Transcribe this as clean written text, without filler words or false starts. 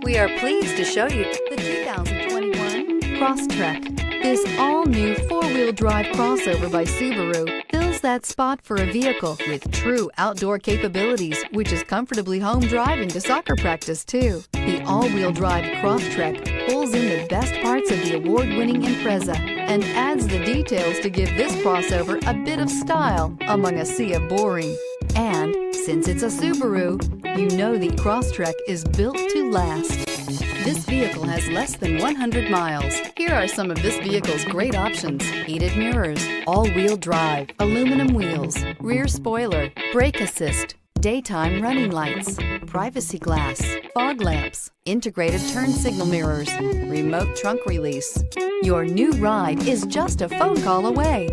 We are pleased to show you the 2021 Crosstrek. This all-new four-wheel drive crossover by Subaru fills that spot for a vehicle with true outdoor capabilities, which is comfortably home driving to soccer practice too. The all-wheel drive Crosstrek pulls in the best parts of the award-winning Impreza and adds the details to give this crossover a bit of style among a sea of boring. And since it's a Subaru, you know the Crosstrek is built to last. This vehicle has less than 100 miles. Here are some of this vehicle's great options: heated mirrors, all-wheel drive, aluminum wheels, rear spoiler, brake assist, daytime running lights, privacy glass, fog lamps, integrated turn signal mirrors, remote trunk release. Your new ride is just a phone call away.